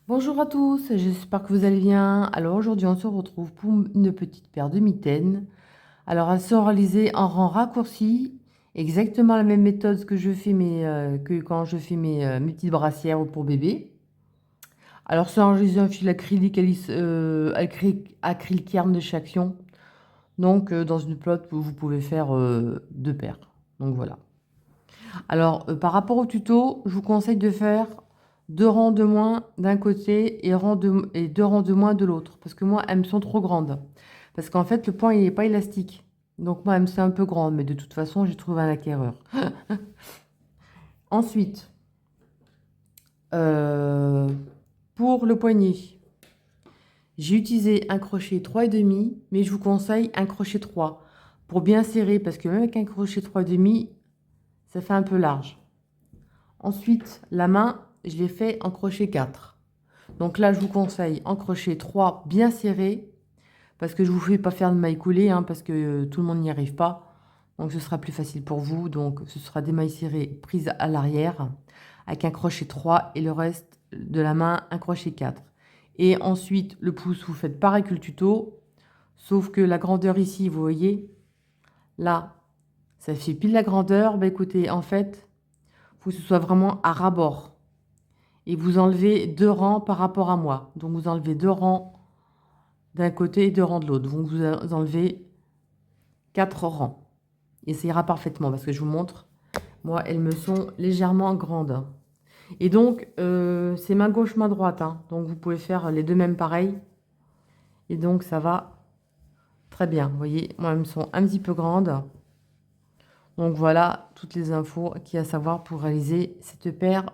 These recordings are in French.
Bonjour à tous, j'espère que vous allez bien. Alors aujourd'hui, on se retrouve pour une petite paire de mitaines. Alors elles sont réalisées en rang raccourci, exactement la même méthode que quand je fais mes petites brassières pour bébé. Alors c'est réalisé un fil acrylique acrylique yarn de chez Action. Donc dans une pelote, vous pouvez faire deux paires. Donc voilà. Alors, par rapport au tuto, je vous conseille de faire deux rangs de moins d'un côté et deux rangs de moins de l'autre. Parce que moi, elles me sont trop grandes. Parce qu'en fait, le point, il n'est pas élastique. Donc moi, elles me sont un peu grande, mais de toute façon, j'ai trouvé un acquéreur. Ensuite, euh, pour le poignet, j'ai utilisé un crochet 3,5, mais je vous conseille un crochet 3 pour bien serrer, parce que même avec un crochet 3,5, ça fait un peu large. Ensuite, la main, je l'ai fait en crochet 4. Donc là, je vous conseille en crochet 3 bien serré, parce que je ne vous fais pas faire de mailles coulées, hein, parce que tout le monde n'y arrive pas. Donc ce sera plus facile pour vous. Donc ce sera des mailles serrées prises à l'arrière, avec un crochet 3 et le reste de la main, un crochet 4. Et ensuite, le pouce, vous faites pareil que le tuto, sauf que la grandeur ici, vous voyez, là, ça fait pile la grandeur. Bah écoutez, en fait, il faut que ce soit vraiment à ras-bord. Et vous enlevez deux rangs par rapport à moi. Donc vous enlevez deux rangs d'un côté et deux rangs de l'autre. Donc vous enlevez quatre rangs. Et ça ira parfaitement parce que je vous montre, moi, elles me sont légèrement grandes. Et donc, c'est main gauche, main droite, hein. Donc vous pouvez faire les deux mêmes pareils. Et donc ça va très bien. Vous voyez, moi, elles me sont un petit peu grandes. Donc voilà toutes les infos qu'il y a à savoir pour réaliser cette paire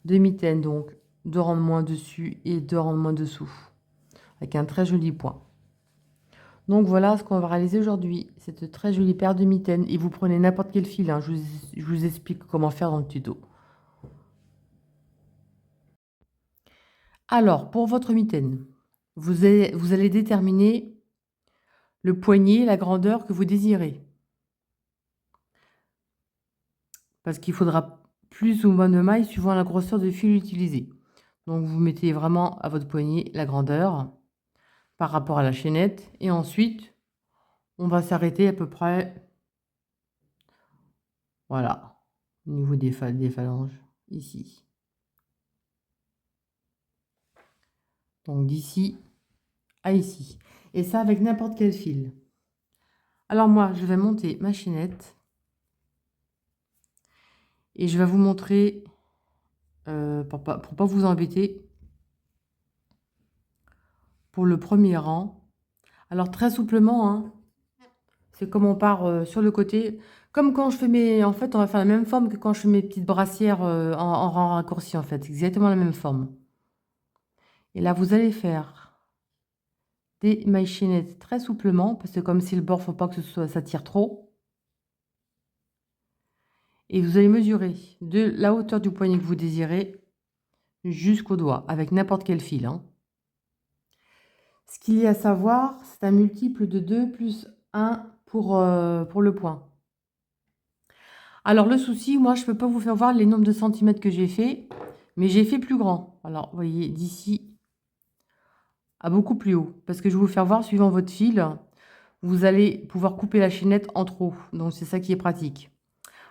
de mitaines. Donc deux rangs de moins dessus et deux rangs de moins dessous, avec un très joli point. Donc voilà ce qu'on va réaliser aujourd'hui, cette très jolie paire de mitaines. Et vous prenez n'importe quel fil, hein, je vous explique comment faire dans le tuto. Alors, pour votre mitaine, vous allez déterminer le poignet, la grandeur que vous désirez. Parce qu'il faudra plus ou moins de mailles suivant la grosseur de fil utilisé. Donc vous mettez vraiment à votre poignet la grandeur par rapport à la chaînette. Et ensuite, on va s'arrêter à peu près, voilà, au niveau des phalanges, ici. Donc d'ici à ici. Et ça avec n'importe quel fil. Alors moi, je vais monter ma chaînette. Et je vais vous montrer, pour pas vous embêter, pour le premier rang. Alors très souplement, hein, c'est comme on part sur le côté. Comme quand je fais mes... En fait, on va faire la même forme que quand je fais mes petites brassières en rang raccourci, en fait. C'est exactement la même forme. Et là, vous allez faire des mailles chaînettes très souplement, parce que comme c'est le bord, il ne faut pas que ça tire trop. Et vous allez mesurer de la hauteur du poignet que vous désirez jusqu'au doigt, avec n'importe quel fil, hein. Ce qu'il y a à savoir, c'est un multiple de 2 plus 1 pour le point. Alors le souci, moi, je ne peux pas vous faire voir les nombres de centimètres que j'ai fait, mais j'ai fait plus grand. Alors, vous voyez, d'ici à beaucoup plus haut, parce que je vais vous faire voir, suivant votre fil, vous allez pouvoir couper la chaînette en trop. Donc, c'est ça qui est pratique.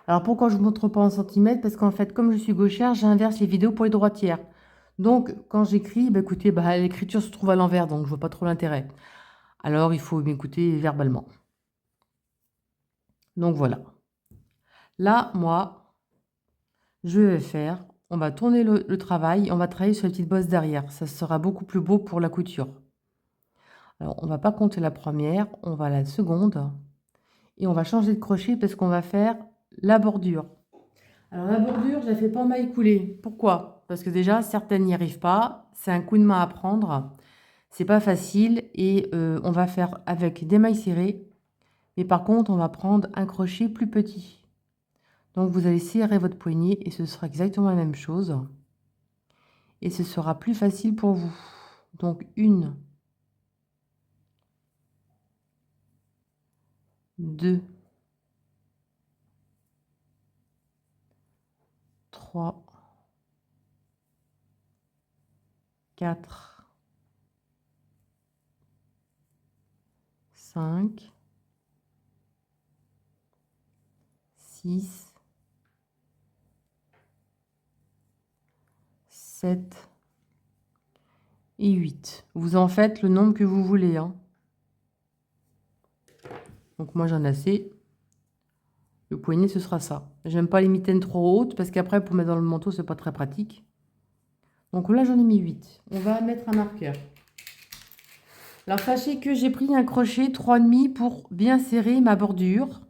Alors, pourquoi je ne vous montre pas en centimètres? Parce qu'en fait, comme je suis gauchère, j'inverse les vidéos pour les droitières. Donc, quand j'écris, bah, écoutez, bah, l'écriture se trouve à l'envers, donc je ne vois pas trop l'intérêt. Alors, il faut m'écouter verbalement. Donc, voilà. Là, moi, je vais faire, on va tourner le travail, on va travailler sur la petite bosse derrière. Ça sera beaucoup plus beau pour la couture. Alors, on va pas compter la première, on va la seconde. Et on va changer de crochet parce qu'on va faire la bordure. Alors, la bordure, je la fais pas en maille coulée. Pourquoi? Parce que déjà, certaines n'y arrivent pas. C'est un coup de main à prendre. C'est pas facile. Et on va faire avec des mailles serrées. Mais par contre, on va prendre un crochet plus petit. Donc, vous allez serrer votre poignet et ce sera exactement la même chose. Et ce sera plus facile pour vous. Donc, 1, 2, 3, 4, 5, 6, 7 et 8. Vous en faites le nombre que vous voulez, hein. Donc moi j'en ai assez. Le poignet ce sera ça. J'aime pas les mitaines trop hautes parce qu'après pour mettre dans le manteau c'est pas très pratique. Donc là j'en ai mis 8. On va mettre un marqueur. Alors sachez que j'ai pris un crochet 3,5 pour bien serrer ma bordure.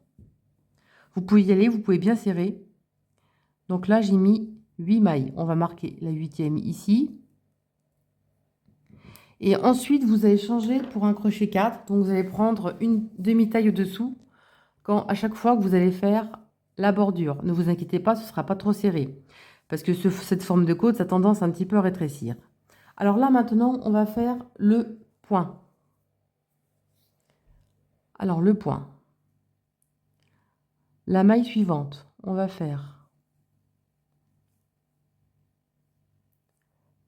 Vous pouvez y aller, vous pouvez bien serrer. Donc là j'ai mis 8 mailles. On va marquer la 8e ici. Et ensuite vous allez changer pour un crochet 4. Donc vous allez prendre une demi-taille au-dessous à chaque fois que vous allez faire la bordure. Ne vous inquiétez pas, ce ne sera pas trop serré. Parce que cette forme de côte, ça a tendance un petit peu à rétrécir. Alors là, maintenant, on va faire le point. Alors, le point. La maille suivante, on va faire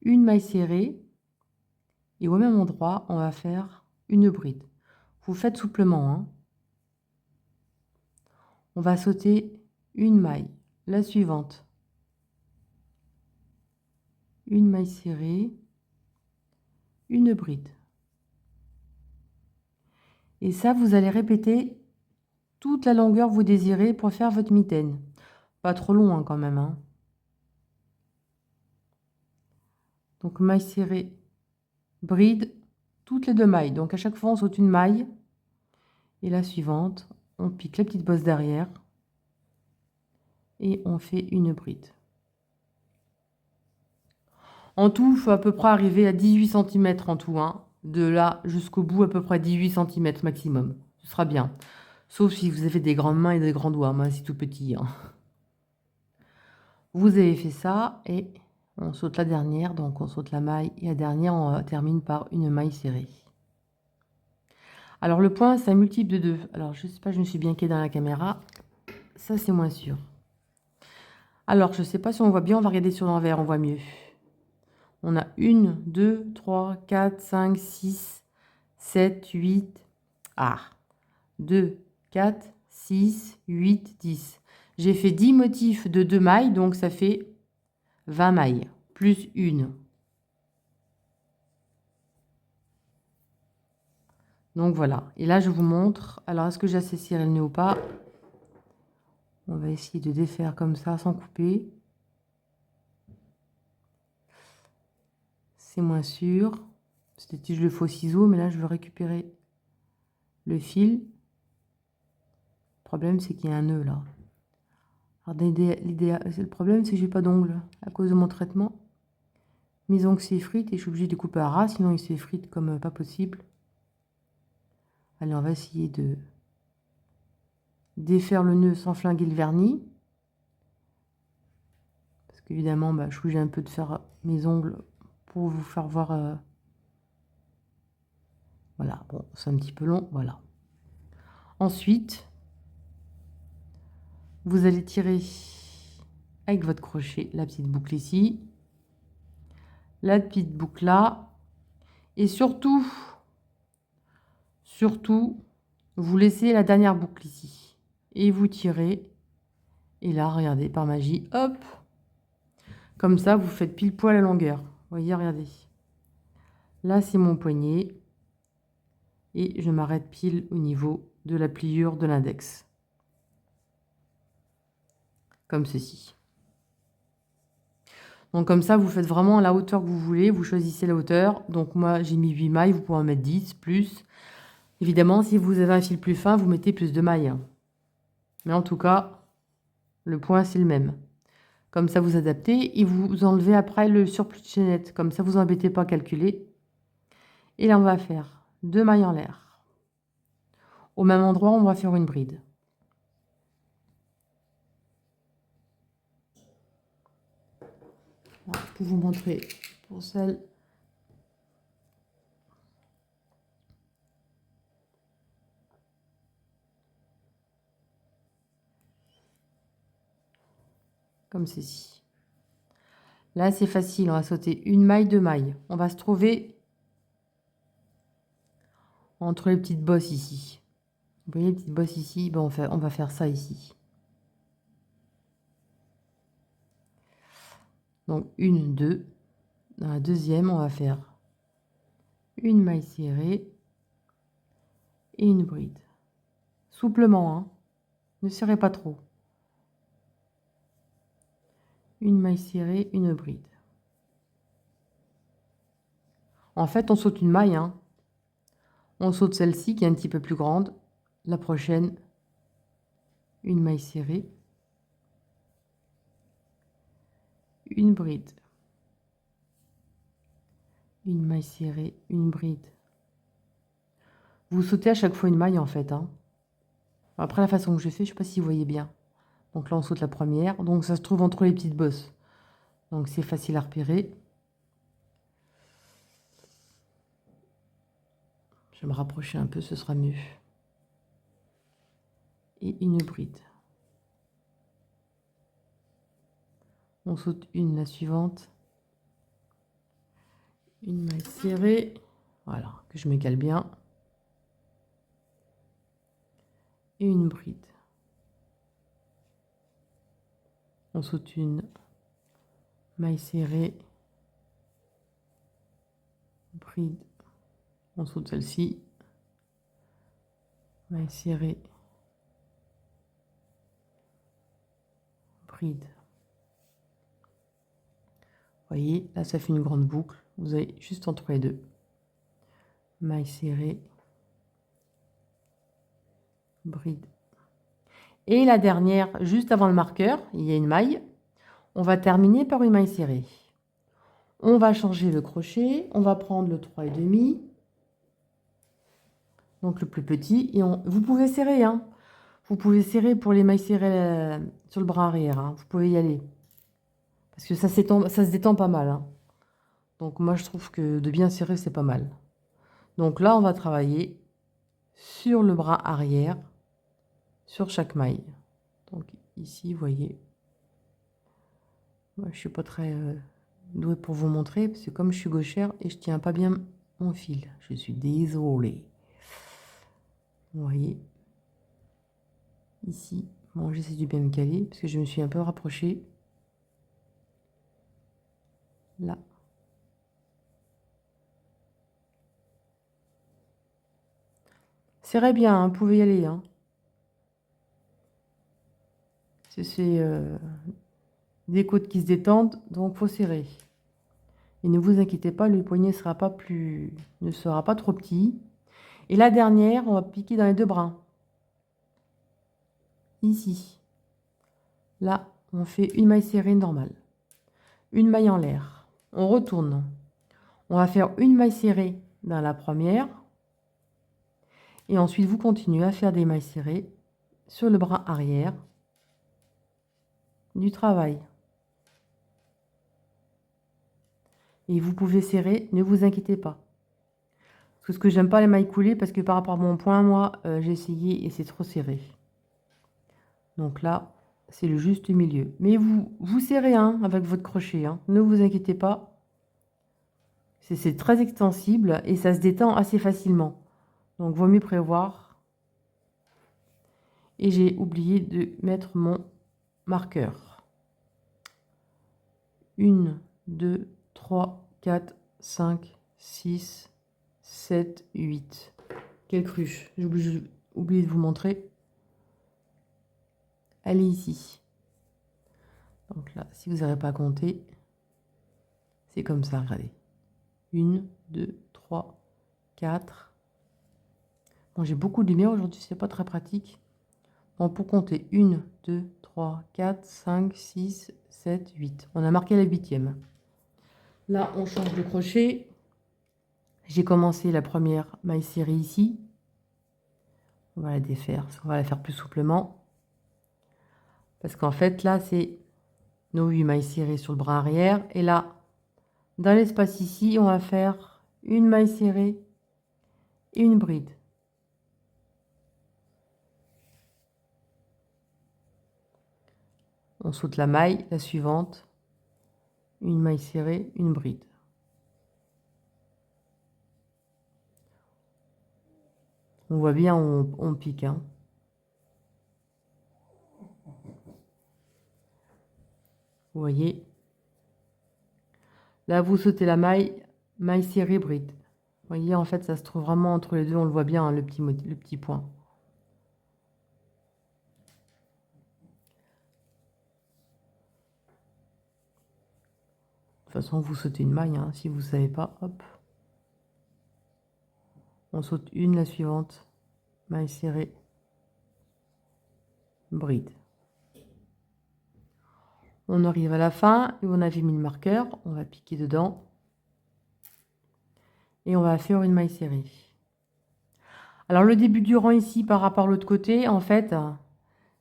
une maille serrée. Et au même endroit, on va faire une bride. Vous faites souplement, hein. On va sauter une maille. La suivante. Une maille serrée. Une bride. Et ça, vous allez répéter toute la longueur que vous désirez pour faire votre mitaine. Pas trop long hein, quand même. Hein. Donc maille serrée, bride, toutes les 2 mailles. Donc à chaque fois, on saute une maille. Et la suivante, on pique la petite bosse derrière. Et on fait une bride. En tout, il faut à peu près arriver à 18 cm en tout. Hein. De là jusqu'au bout, à peu près 18 cm maximum. Ce sera bien. Sauf si vous avez des grandes mains et des grands doigts. Moi, c'est tout petit. Hein. Vous avez fait ça et on saute la dernière. Donc, on saute la maille et la dernière, on termine par une maille serrée. Alors, le point, c'est un multiple de 2. Alors, je ne sais pas, je me suis bien calée dans la caméra. Ça, c'est moins sûr. Alors, je ne sais pas si on voit bien. On va regarder sur l'envers, on voit mieux. On a 1, 2, 3, 4, 5, 6, 7, 8. Ah, 2, 4, 6, 8, 10. J'ai fait 10 motifs de 2 mailles, donc ça fait 20 mailles, plus une. Donc voilà. Et là, je vous montre. Alors, est-ce que j'ai assez ciré le nœud ou pas? On va essayer de défaire comme ça, sans couper. C'est moins sûr. C'était le faux ciseau, mais là, je veux récupérer le fil. Le problème, c'est qu'il y a un nœud là. Alors, le problème, c'est que j'ai pas d'ongles à cause de mon traitement. Mes ongles s'effritent et je suis obligée de couper à ras, sinon ils s'effritent comme pas possible. Allez, on va essayer de défaire le nœud sans flinguer le vernis. Parce qu'évidemment, je suis obligée un peu de faire mes ongles pour vous faire voir. Voilà, bon, c'est un petit peu long, voilà. Ensuite, vous allez tirer avec votre crochet la petite boucle ici, la petite boucle là, et surtout, vous laissez la dernière boucle ici. Et vous tirez, et là, regardez, par magie, hop, comme ça, vous faites pile poil la longueur. Vous voyez, regardez. Là, c'est mon poignet. Et je m'arrête pile au niveau de la pliure de l'index. Comme ceci. Donc comme ça, vous faites vraiment la hauteur que vous voulez. Vous choisissez la hauteur. Donc moi, j'ai mis 8 mailles. Vous pouvez en mettre 10, plus. Évidemment, si vous avez un fil plus fin, vous mettez plus de mailles. Mais en tout cas, le point, c'est le même. Comme ça, vous adaptez et vous enlevez après le surplus de chaînette. Comme ça, vous embêtez pas à calculer. Et là, on va faire 2 mailles en l'air. Au même endroit, on va faire une bride. Alors, je peux vous montrer pour celle. Comme ceci. Là, c'est facile. On va sauter une maille, deux mailles. On va se trouver entre les petites bosses ici. Vous voyez les petites bosses ici? Bon, on va faire ça ici. Donc, une, deux. Dans la deuxième, on va faire une maille serrée et une bride. Souplement, hein. Ne serrez pas trop. Une maille serrée, une bride. En fait, on saute une maille, hein. On saute celle-ci qui est un petit peu plus grande. La prochaine, une maille serrée, une bride. Une maille serrée, une bride. Vous sautez à chaque fois une maille en fait, hein. Après la façon que je fais, je ne sais pas si vous voyez bien. Donc là, on saute la première. Donc ça se trouve entre les petites bosses. Donc c'est facile à repérer. Je vais me rapprocher un peu, ce sera mieux. Et une bride. On saute une, la suivante. Une maille serrée. Voilà, que je m'égale bien. Et une bride. On saute une maille serrée. Bride. On saute celle-ci. Maille serrée. Bride. Vous voyez, là, ça fait une grande boucle. Vous avez juste entre les deux. Maille serrée. Bride. Et la dernière, juste avant le marqueur, il y a une maille. On va terminer par une maille serrée. On va changer le crochet. On va prendre le 3,5. Donc le plus petit. Et vous pouvez serrer, hein. Vous pouvez serrer pour les mailles serrées sur le bras arrière, hein. Vous pouvez y aller. Parce que ça se détend pas mal, hein. Donc moi, je trouve que de bien serrer, c'est pas mal. Donc là, on va travailler sur le bras arrière, sur chaque maille. Donc ici, vous voyez. Moi, je ne suis pas très douée pour vous montrer, parce que comme je suis gauchère et je tiens pas bien mon fil. Je suis désolée. Vous voyez. Ici, bon, j'essaie de bien me caler, parce que je me suis un peu rapprochée. Là. Serrez bien, hein, vous pouvez y aller, hein. C'est des côtes qui se détendent, donc faut serrer. Et ne vous inquiétez pas, le poignet ne sera pas trop petit. Et la dernière, on va piquer dans les deux bras. Ici. Là, on fait une maille serrée normale. Une maille en l'air. On retourne. On va faire une maille serrée dans la première. Et ensuite, vous continuez à faire des mailles serrées sur le bras arrière du travail. Et vous pouvez serrer, ne vous inquiétez pas. Parce que j'aime pas les mailles coulées, parce que par rapport à mon point, moi, j'ai essayé et c'est trop serré. Donc là, c'est le juste milieu. Mais vous serrez, hein, avec votre crochet, hein. Ne vous inquiétez pas. C'est très extensible et ça se détend assez facilement. Donc, vaut mieux prévoir. Et j'ai oublié de mettre mon marqueur. 1, 2, 3, 4, 5, 6, 7, 8. Quelle cruche. J'ai oublié de vous montrer. Elle est ici. Donc là, si vous n'avez pas compté, c'est comme ça, regardez. 1, 2, 3, 4. Bon, j'ai beaucoup de lumière aujourd'hui, c'est pas très pratique. Bon, pour compter, 1, 2, 3, 4, 5, 6, 7, 8. On a marqué la 8e. Là, on change de crochet. J'ai commencé la première maille serrée ici. On va la défaire, on va la faire plus souplement. Parce qu'en fait, là, c'est nos 8 mailles serrées sur le bras arrière. Et là, dans l'espace ici, on va faire une maille serrée et une bride. On saute la maille, la suivante. une maille serrée, une bride. On voit bien, on pique, hein. Vous voyez. Là, vous sautez la maille, maille serrée, bride. Vous voyez, en fait, ça se trouve vraiment entre les deux. On le voit bien, hein, le petit point. De toute façon, vous sautez une maille, hein, si vous ne savez pas, hop. On saute une, la suivante, maille serrée, bride. On arrive à la fin, et on avait mis le marqueur, on va piquer dedans. Et on va faire une maille serrée. Alors le début du rang ici par rapport à l'autre côté, en fait,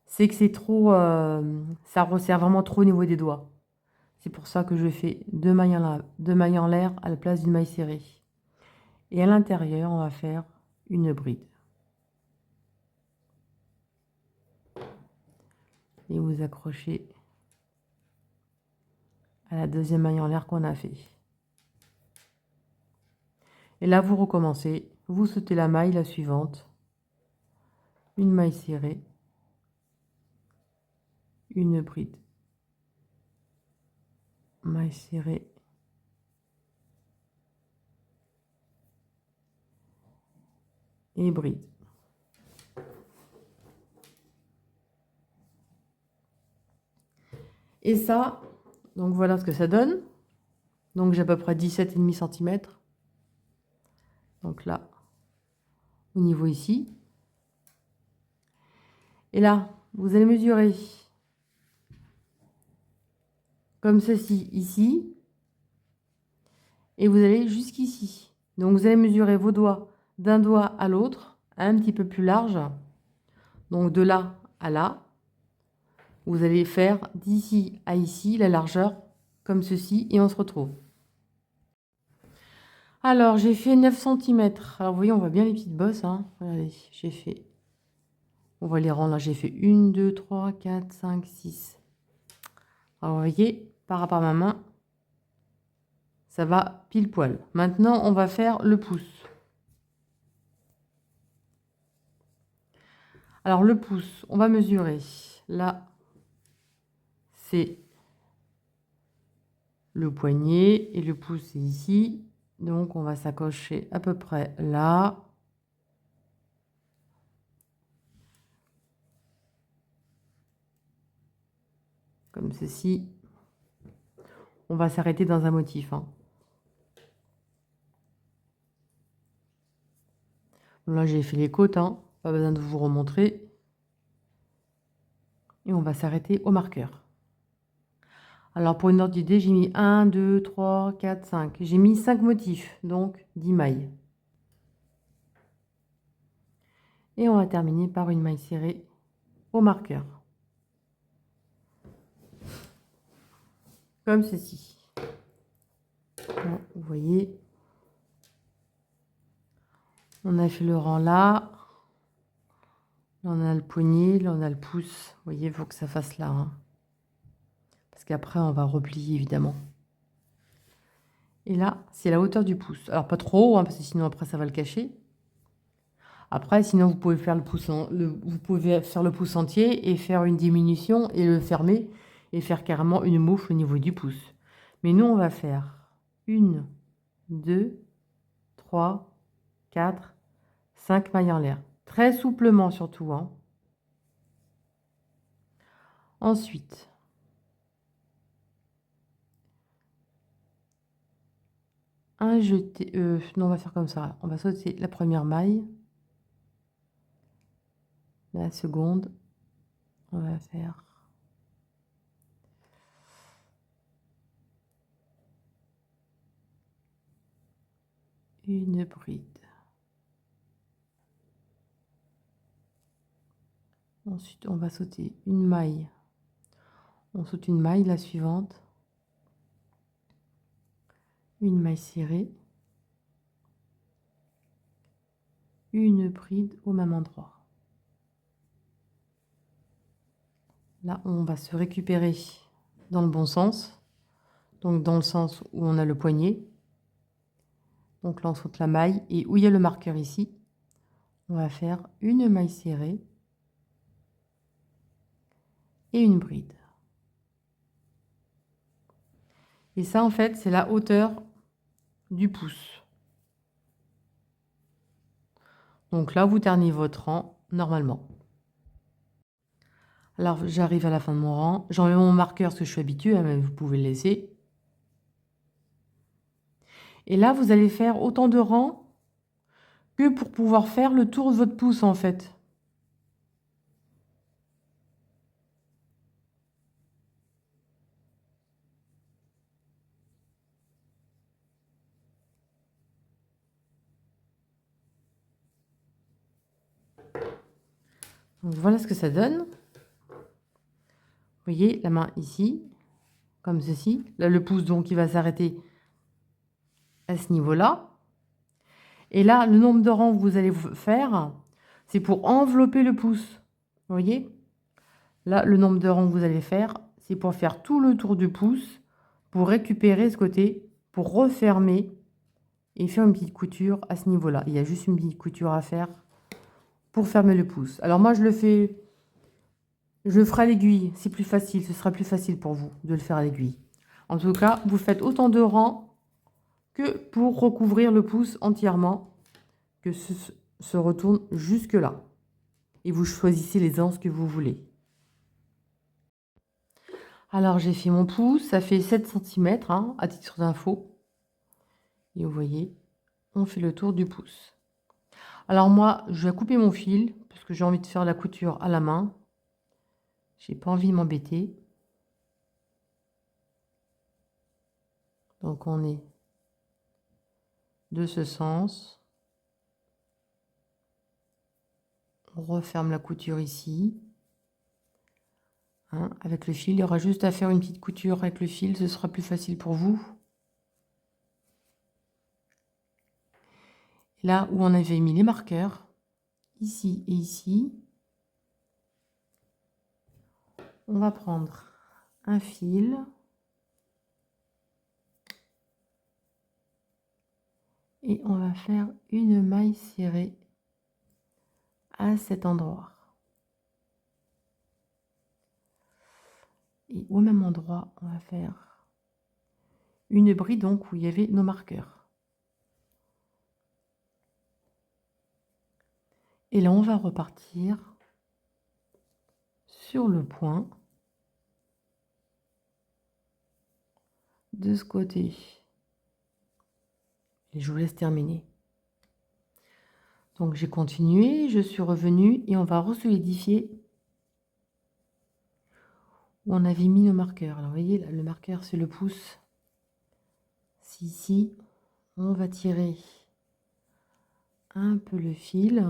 c'est que c'est trop, ça resserre vraiment trop au niveau des doigts. C'est pour ça que je fais deux mailles en l'air à la place d'une maille serrée. Et à l'intérieur, on va faire une bride. Et vous accrochez à la deuxième maille en l'air qu'on a fait. Et là, vous recommencez. Vous sautez la maille, la suivante. Une maille serrée. Une bride. Maille serrée. Et bride. Et ça, donc voilà ce que ça donne. Donc j'ai à peu près 17,5 cm. Donc là, au niveau ici. Et là, vous allez mesurer comme ceci ici. Et vous allez jusqu'ici. Donc vous allez mesurer vos doigts d'un doigt à l'autre, un petit peu plus large. Donc de là à là. Vous allez faire d'ici à ici la largeur comme ceci et on se retrouve. Alors j'ai fait 9 cm. Alors vous voyez, on voit bien les petites bosses, hein. Regardez, j'ai fait. On va les rendre là. J'ai fait 1, 2, 3, 4, 5, 6. Alors vous voyez, par rapport à ma main, ça va pile poil. Maintenant, on va faire le pouce. Alors le pouce, on va mesurer. Là, c'est le poignet et le pouce est ici. Donc on va s'accrocher à peu près là. Comme ceci. On va s'arrêter dans un motif, hein. Là, j'ai fait les côtes, hein. Pas besoin de vous remontrer. Et on va s'arrêter au marqueur. Alors, pour une ordre d'idée, j'ai mis 1, 2, 3, 4, 5. J'ai mis 5 motifs, donc 10 mailles. Et on va terminer par une maille serrée au marqueur. Comme ceci. Bon, vous voyez, on a fait le rang là. Là, on a le poignet, là, on a le pouce. Vous voyez, il faut que ça fasse là, hein. Parce qu'après, on va replier, évidemment. Et là, c'est la hauteur du pouce. Alors, pas trop haut, hein, parce que sinon, après, ça va le cacher. Après, sinon, vous pouvez faire le pouce entier et faire une diminution et le fermer et faire carrément une moufle au niveau du pouce. Mais nous, on va faire 1, 2, 3, 4, 5 mailles en l'air. Très souplement surtout, hein. Ensuite, un jeté. Non, on va faire comme ça. On va sauter la première maille. La seconde, on va faire une bride. Ensuite, on va sauter une maille. On saute une maille, la suivante. Une maille serrée. Une bride au même endroit. Là, on va se récupérer dans le bon sens. Donc dans le sens où on a le poignet. Donc là on saute la maille et où il y a le marqueur ici, on va faire une maille serrée et une bride. Et ça en fait c'est la hauteur du pouce. Donc là vous terminez votre rang normalement. Alors j'arrive à la fin de mon rang, j'enlève mon marqueur parce que je suis habituée, mais vous pouvez le laisser. Et là vous allez faire autant de rangs que pour pouvoir faire le tour de votre pouce en fait. Donc voilà ce que ça donne. Vous voyez la main ici, comme ceci. Là le pouce donc il va s'arrêter à ce niveau-là. Et là le nombre de rangs que vous allez faire, c'est pour envelopper le pouce. Vous voyez? Là le nombre de rangs que vous allez faire, c'est pour faire tout le tour du pouce, pour récupérer ce côté, pour refermer et faire une petite couture à ce niveau-là. Il y a juste une petite couture à faire pour fermer le pouce. Alors moi je le ferai à l'aiguille, c'est plus facile, ce sera plus facile pour vous de le faire à l'aiguille. En tout cas, vous faites autant de rangs que pour recouvrir le pouce entièrement, que se retourne jusque là. Et vous choisissez les anses que vous voulez. Alors j'ai fait mon pouce, ça fait 7 cm hein, à titre d'info. Et vous voyez, on fait le tour du pouce. Alors moi, je vais couper mon fil, parce que j'ai envie de faire la couture à la main. J'ai pas envie de m'embêter. Donc on est de ce sens. On referme la couture ici. Hein, avec le fil, il y aura juste à faire une petite couture avec le fil, ce sera plus facile pour vous. Là où on avait mis les marqueurs, ici et ici, on va prendre un fil et on va faire une maille serrée à cet endroit. Et au même endroit, on va faire une bride donc où il y avait nos marqueurs. Et là, on va repartir sur le point de ce côté. Et je vous laisse terminer. Donc j'ai continué, je suis revenue et on va resolidifier où on avait mis nos marqueurs. Alors vous voyez, là, le marqueur c'est le pouce. Ici, on va tirer un peu le fil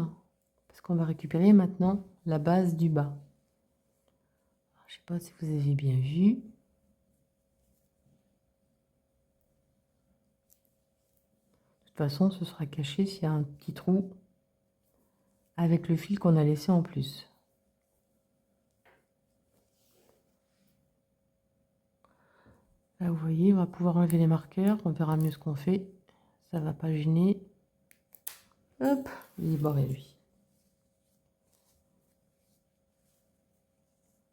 parce qu'on va récupérer maintenant la base du bas. Alors, je ne sais pas si vous avez bien vu. De toute façon, ce sera caché s'il y a un petit trou avec le fil qu'on a laissé en plus. Là, vous voyez, on va pouvoir enlever les marqueurs. On verra mieux ce qu'on fait. Ça ne va pas gêner. Hop, il est barré lui.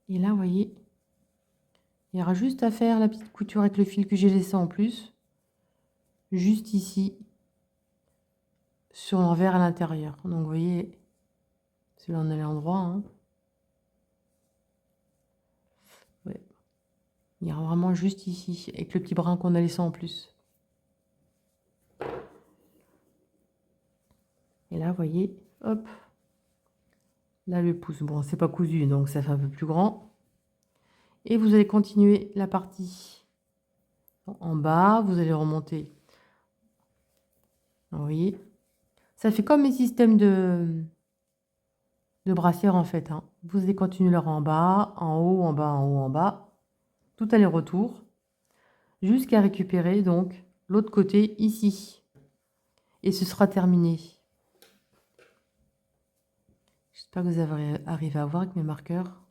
Et là, vous voyez, il y aura juste à faire la petite couture avec le fil que j'ai laissé en plus. Juste ici, sur l'envers à l'intérieur. Donc, vous voyez, si là on est à l'endroit, hein. Ouais. Il y aura vraiment juste ici, avec le petit brin qu'on a laissé en plus. Et là, vous voyez, hop, là le pouce. Bon, c'est pas cousu, donc ça fait un peu plus grand. Et vous allez continuer la partie en bas, vous allez remonter. Vous voyez, ça fait comme les systèmes de brassière en fait. Hein. Vous allez continuer leur en bas, en haut, en bas, en haut, en bas. Tout aller-retour. Jusqu'à récupérer donc l'autre côté ici. Et ce sera terminé. J'espère que vous avez arrivé à voir avec mes marqueurs.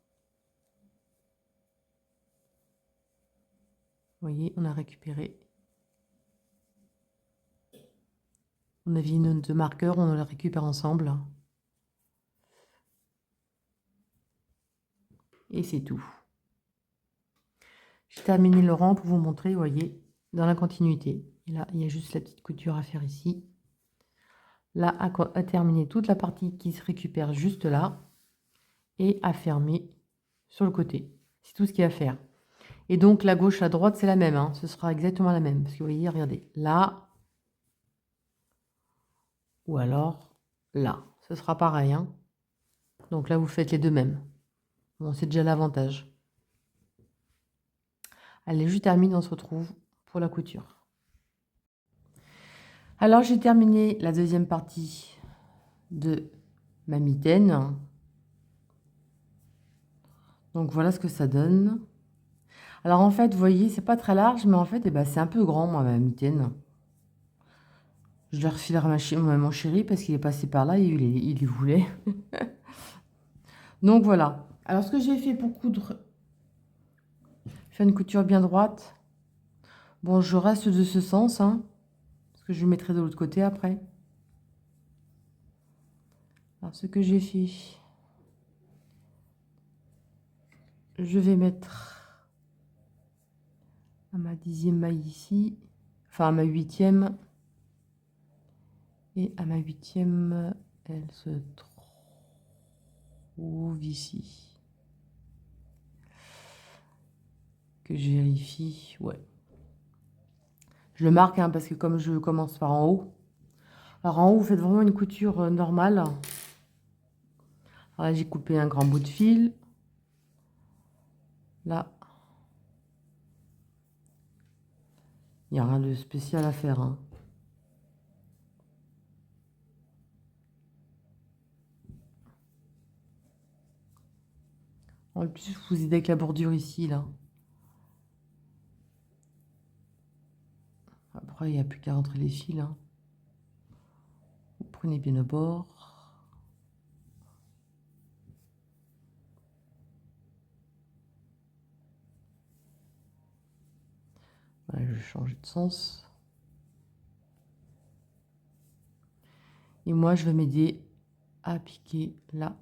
voyez, on a récupéré. On avait une note de marqueur, on la récupère ensemble. Et c'est tout. J'ai terminé le rang pour vous montrer, vous voyez, dans la continuité. Et là, il y a juste la petite couture à faire ici. Là, à terminer toute la partie qui se récupère juste là. Et à fermer sur le côté. C'est tout ce qu'il y a à faire. Et donc, la gauche à droite, c'est la même. Hein. Ce sera exactement la même. Parce que vous voyez, regardez, là. Ou alors, là. Ce sera pareil. Hein. Donc là, vous faites les deux mêmes. Bon, c'est déjà l'avantage. Allez, je termine, on se retrouve pour la couture. Alors, j'ai terminé la deuxième partie de ma mitaine. Donc, voilà ce que ça donne. Alors, en fait, vous voyez, c'est pas très large, mais en fait, eh ben, c'est un peu grand, moi, ma mitaine. Je le refilerai à mon chéri parce qu'il est passé par là et il y voulait. Donc, voilà. Alors, ce que j'ai fait pour coudre, faire une couture bien droite. Bon, je reste de ce sens, hein, parce que je le mettrai de l'autre côté après. Alors, ce que j'ai fait, je vais mettre à ma 10e maille ici, enfin à ma 8e, et à ma 8e, elle se trouve ici. Que je vérifie, ouais. Je le marque, hein, parce que comme je commence par en haut, alors en haut, vous faites vraiment une couture normale. Alors là, j'ai coupé un grand bout de fil. Là, il n'y a rien de spécial à faire. Hein. En plus, vous aidez avec la bordure ici, là. Après, il n'y a plus qu'à rentrer les fils. Hein. Vous prenez bien au bord. Voilà, je vais changer de sens. Et moi, je vais m'aider à piquer là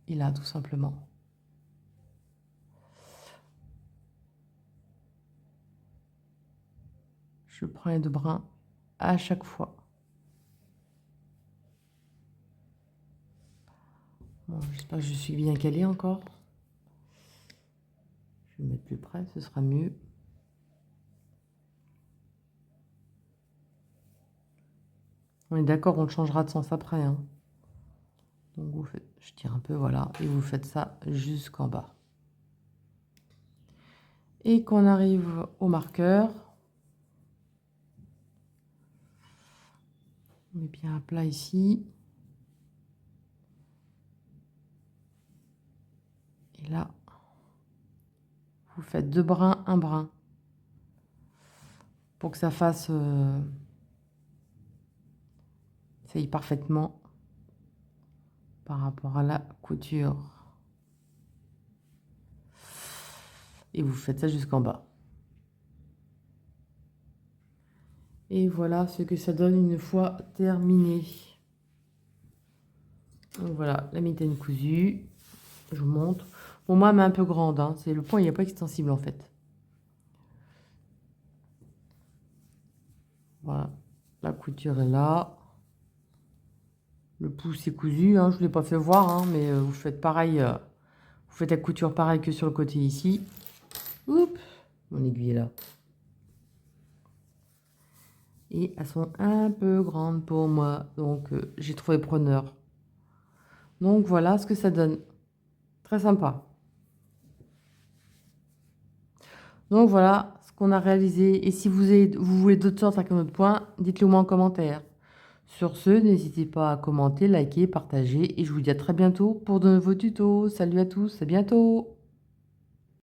et là, tout simplement. Je prends les deux brins à chaque fois. Bon, j'espère que je suis bien calée encore. Je vais me mettre plus près, ce sera mieux. On est d'accord, on le changera de sens après. Hein. Donc vous faites, je tire un peu, voilà, et vous faites ça jusqu'en bas. Et qu'on arrive au marqueur, on met bien à plat ici. Et là, vous faites deux brins, un brin, pour que ça fasse, ça y parfaitement par rapport à la couture. Et vous faites ça jusqu'en bas. Et voilà ce que ça donne une fois terminé. Donc voilà, la mitaine cousue. Je vous montre. Bon, moi, elle est un peu grande. Hein. C'est le point, il n'y a pas extensible en fait. Voilà, la couture est là. Le pouce est cousu. Hein. Je ne vous l'ai pas fait voir, hein, mais vous faites pareil. Vous faites la couture pareil que sur le côté ici. Oups, mon aiguille est là. Et elles sont un peu grandes pour moi. Donc, j'ai trouvé preneur. Donc, voilà ce que ça donne. Très sympa. Donc, voilà ce qu'on a réalisé. Et si vous voulez d'autres sortes avec un autre point, dites-le moi en commentaire. Sur ce, n'hésitez pas à commenter, liker, partager. Et je vous dis à très bientôt pour de nouveaux tutos. Salut à tous, à bientôt.